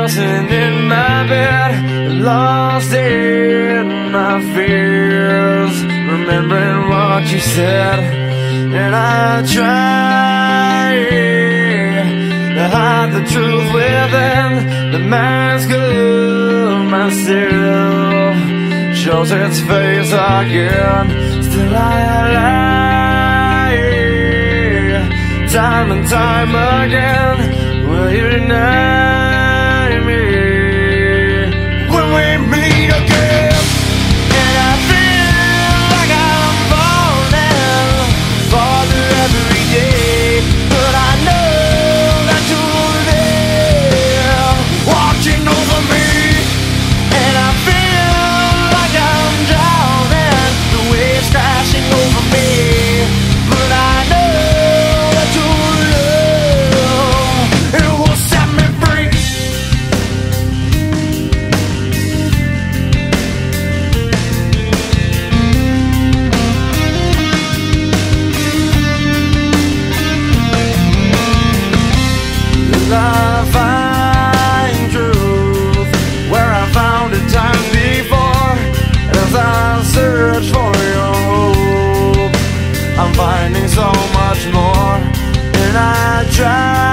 tossing in my bed, lost in my fears, remembering what you said. And I try to hide the truth within the mask of myself, shows its face again. Still I lie, time and time again. Will you deny me when we meet again? And I feel like I'm falling farther every day, but I know that you're there watching over me. And I feel like I'm drowning, the waves crashing over me, but I know that your love, it will set me free. As I find truth where I found it time before, as I search for your hope, I'm finding so much more. And I try